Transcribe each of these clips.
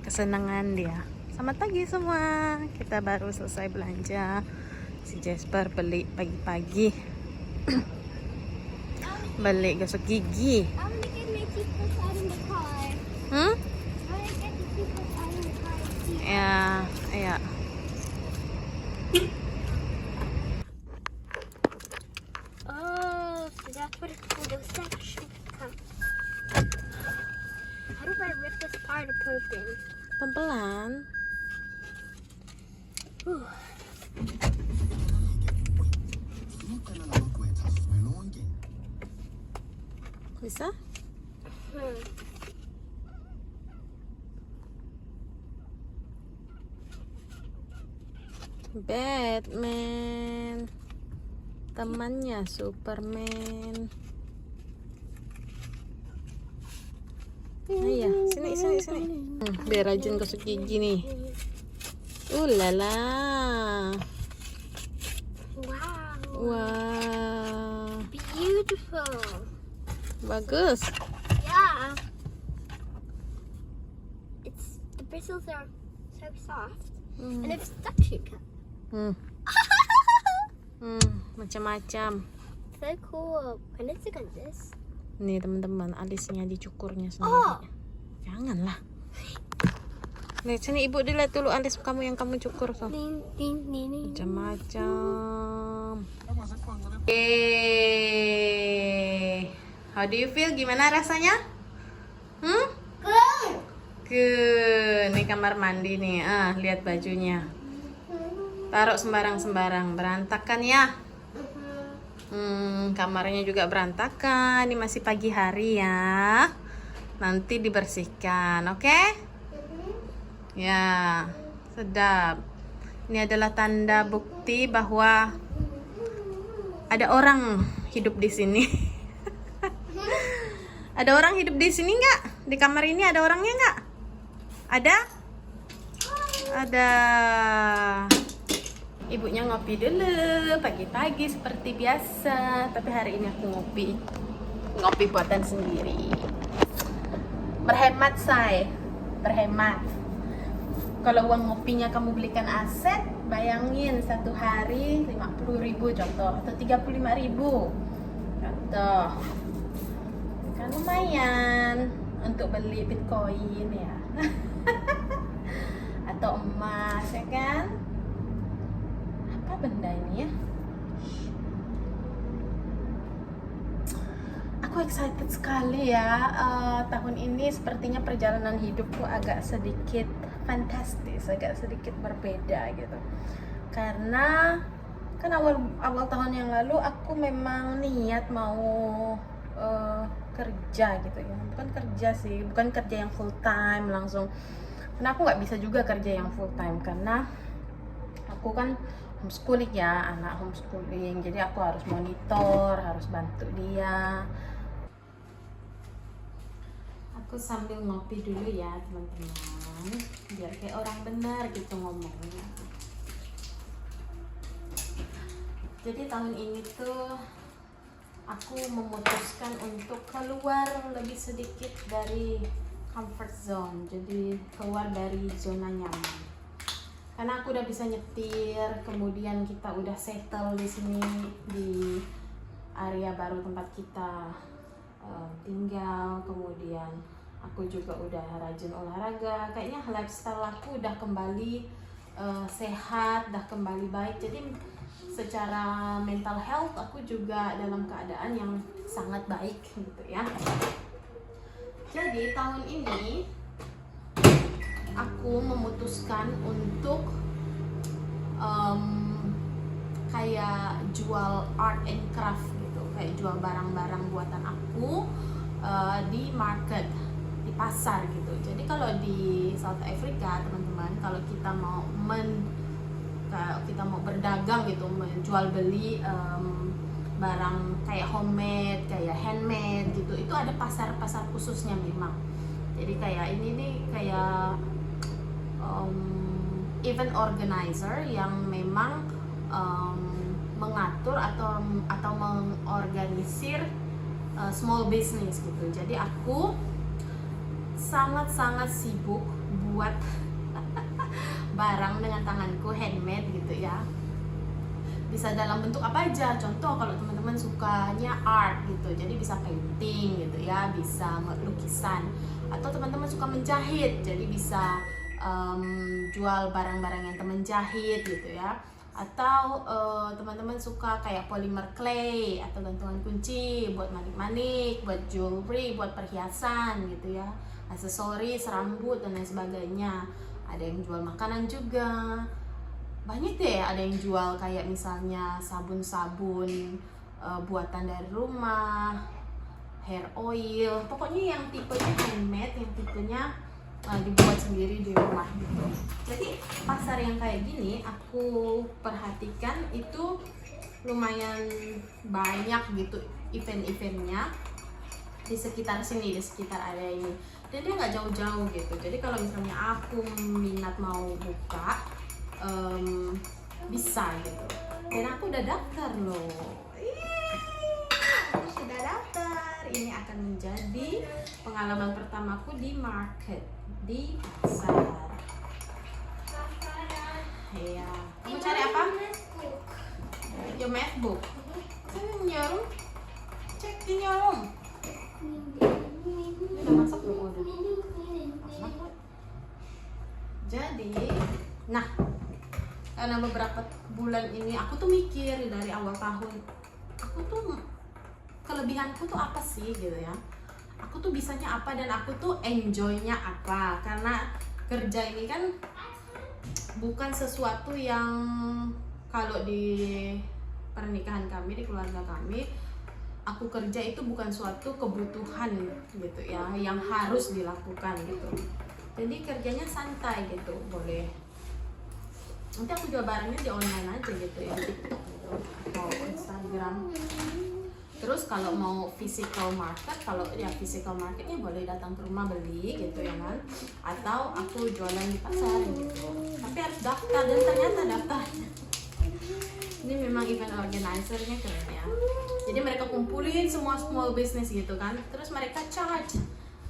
kesenangan dia. Selamat pagi semua. Kita baru selesai belanja. Si Jasper beli pagi-pagi. Beli gosok gigi. I want to get my toothbrush out in the car. Hmm? I want to get the toothbrush out in the car. Ya. Oh, so that's what it's for, the section. How do I rip this part open? Pelan-pelan. Bisa? Batman. Temannya Superman. Iya, sini. Biar rajin gosok gigi nih. Lala. Wow. Wah, Beautiful. bagus. Yeah. The bristles are so soft. And it's suction cup. Macam-macam. So cool. When is it on this? Nih teman-teman, alisnya dicukurnya sendiri. Oh. Janganlah. Nih, sini ibu dilihat dulu alis kamu yang kamu cukur tuh. Ding, ding, ding, ding. Macam-macam. How do you feel? Gimana rasanya? Good. Nih kamar mandi nih. Lihat bajunya. Taruh sembarang-sembarang, berantakan ya. Kamarnya juga berantakan. Ini masih pagi hari ya. Nanti dibersihkan, oke? Ya, sedap. Ini adalah tanda bukti bahwa ada orang hidup di sini. Ada orang hidup di sini nggak? Di kamar ini ada orangnya nggak? Ada? Ada. Ibunya ngopi dulu pagi-pagi seperti biasa. Tapi hari ini aku ngopi buatan sendiri. Berhemat, say. Berhemat. Kalau uang ngopinya kamu belikan aset, bayangin satu hari 50.000 contoh, atau 35.000 contoh. Kan lumayan untuk beli Bitcoin ya. Atau emas ya kan? Apa benda ini ya? Aku excited sekali ya. Tahun ini sepertinya perjalanan hidupku agak sedikit fantastis, agak sedikit berbeda gitu. Karena kan awal tahun yang lalu aku memang niat mau kerja gitu ya. Bukan kerja sih, bukan kerja yang full time langsung. Karena aku nggak bisa juga kerja yang full time karena aku kan homeschooling ya, anak homeschooling. Jadi aku harus monitor, harus bantu dia. Aku sambil ngopi dulu ya teman-teman, biar kayak orang benar gitu ngomongnya. Jadi tahun ini tuh aku memutuskan untuk keluar lebih sedikit dari comfort zone, jadi keluar dari zona nyaman. Karena aku udah bisa nyetir, kemudian kita udah settle di sini di area baru tempat kita tinggal, kemudian aku juga udah rajin olahraga. Kayaknya lifestyle aku udah kembali sehat, udah kembali baik. Jadi secara mental health aku juga dalam keadaan yang sangat baik gitu ya. Jadi tahun ini aku memutuskan untuk kayak jual art and craft gitu, kayak jual barang-barang buatan aku di market, di pasar gitu. Jadi kalau di South Africa teman-teman, kalau kita mau berdagang gitu, menjual beli barang kayak homemade, kayak handmade gitu, itu ada pasar-pasar khususnya memang. Jadi kayak ini nih kayak event organizer yang memang mengatur atau mengorganisir small business gitu. Jadi aku sangat-sangat sibuk membuat barang dengan tanganku, handmade gitu ya. Bisa dalam bentuk apa aja, contoh kalau teman-teman sukanya art gitu, jadi bisa painting gitu ya, bisa lukisan, atau teman-teman suka menjahit, jadi bisa jual barang-barang yang teman jahit gitu ya, atau teman-teman suka kayak polymer clay atau gantungan kunci buat manik-manik, buat jewelry, buat perhiasan gitu ya, aksesoris, rambut dan lain sebagainya. Ada yang jual makanan juga, banyak deh. Ada yang jual kayak misalnya sabun-sabun buatan dari rumah, hair oil, pokoknya yang tipenya handmade, yang tipenya dibuat sendiri di rumah gitu. Jadi pasar yang kayak gini aku perhatikan itu lumayan banyak gitu event-eventnya di sekitar sini, di sekitar area ini, dan dia nggak jauh-jauh gitu. Jadi kalau misalnya aku minat mau buka, bisa gitu. Dan aku udah daftar loh. Aku sudah daftar. Ini akan menjadi pengalaman pertamaku di market, di pasar. Iya. Kamu cari apa? Your math book. Nyarum. Cek di nyarum. Udah masak belum? Udah. Jadi, nah, karena beberapa bulan ini aku tuh mikir dari awal tahun, aku tuh kelebihanku tuh apa sih gitu ya, aku tuh bisanya apa dan aku tuh enjoynya apa. Karena kerja ini kan bukan sesuatu yang kalau di pernikahan kami, di keluarga kami, aku kerja itu bukan suatu kebutuhan gitu ya yang harus dilakukan gitu. Jadi kerjanya santai gitu, boleh nanti aku jual barangnya di online aja gitu ya, TikTok gitu atau Instagram. Terus kalau mau physical market, kalau ya physical marketnya boleh datang ke rumah beli gitu ya kan, atau aku jualan di pasar gitu. Tapi harus daftar, dan ternyata daftarnya ini memang event organizer-nya keren ya. Jadi mereka kumpulin semua small business gitu kan, terus mereka charge,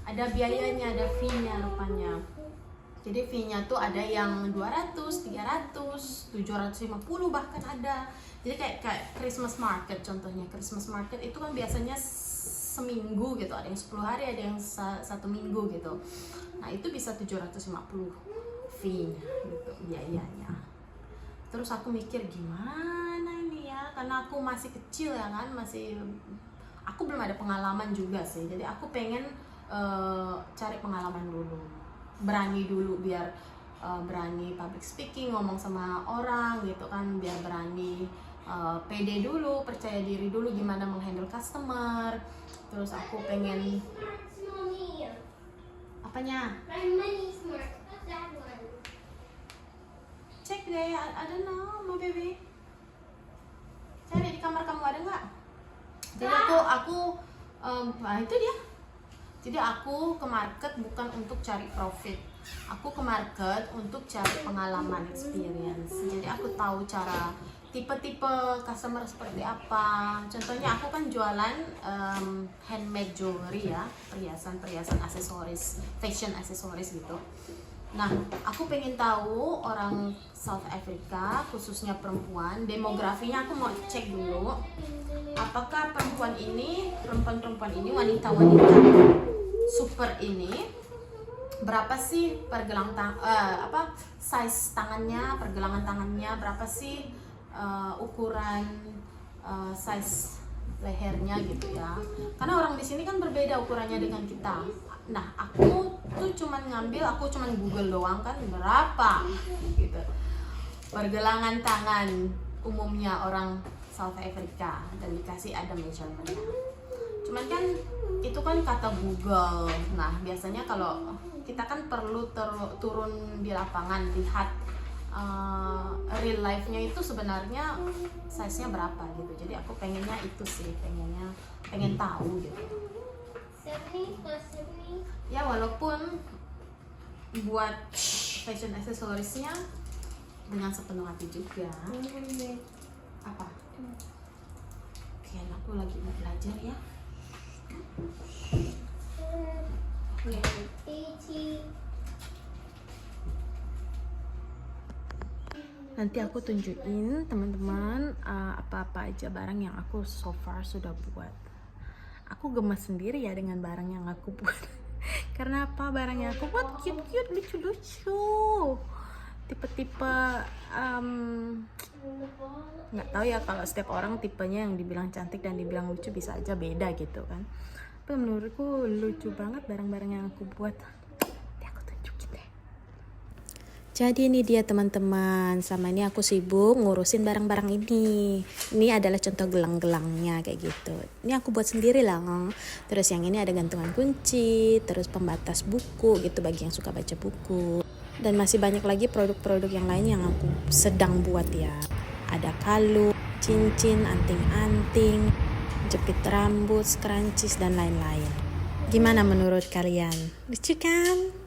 ada biayanya, ada fee-nya rupanya. Jadi fee-nya tuh ada yang 200, 300, 750 bahkan ada. Jadi kayak Christmas market contohnya. Christmas market itu kan biasanya seminggu gitu, ada yang 10 hari, ada yang 1 minggu gitu. Nah itu bisa 750 fee-nya gitu, biayanya. Terus aku mikir gimana ini ya, karena aku masih kecil ya kan, aku belum ada pengalaman juga sih. Jadi aku pengen cari pengalaman dulu, berani dulu, biar berani public speaking, ngomong sama orang gitu kan, biar berani pede dulu, percaya diri dulu gimana menghandle customer. Terus aku pengen apanya? Cek deh, I don't know, my baby. Cari di kamar kamu ada nggak? Jadi aku itu dia. Jadi aku ke market bukan untuk cari profit. Aku ke market untuk cari pengalaman, experience. Jadi aku tahu cara tipe-tipe customer seperti apa. Contohnya aku kan jualan handmade jewelry ya, perhiasan aksesoris, fashion aksesoris gitu. Nah, aku pengen tahu orang South Africa, khususnya perempuan, demografinya aku mau cek dulu. Apakah perempuan ini, wanita-wanita super ini, berapa sih size tangannya, pergelangan tangannya, berapa sih ukuran size lehernya gitu ya. Karena orang di sini kan berbeda ukurannya dengan kita. Nah, aku tuh cuman Google doang kan, berapa gitu pergelangan tangan umumnya orang South Africa, dan dikasih ada measurementnya. Cuman kan itu kan kata Google. Nah, biasanya kalau kita kan perlu turun di lapangan, lihat real life-nya itu sebenarnya size-nya berapa gitu. Jadi aku pengennya itu sih, pengen tahu gitu. 70 plus 70. Ya walaupun buat fashion accessories-nya dengan sepenuh hati juga. Apa? Oke, aku lagi mau belajar ya. 80. Nanti aku tunjukin teman-teman apa-apa aja barang yang aku so far sudah buat. Aku gemes sendiri ya dengan barang yang aku buat. Karena apa? Barang yang aku buat cute-cute, lucu-lucu. Tipe-tipe nggak tahu ya, kalau setiap orang tipenya yang dibilang cantik dan dibilang lucu bisa aja beda gitu kan. Tapi menurutku lucu banget barang-barang yang aku buat. Jadi ini dia teman-teman, sama ini aku sibuk ngurusin barang-barang ini. Ini adalah contoh gelang-gelangnya kayak gitu. Ini aku buat sendiri lah. Terus yang ini ada gantungan kunci, terus pembatas buku gitu bagi yang suka baca buku. Dan masih banyak lagi produk-produk yang lain yang aku sedang buat ya. Ada kalung, cincin, anting-anting, jepit rambut, scrunchies dan lain-lain. Gimana menurut kalian? Lucu kan?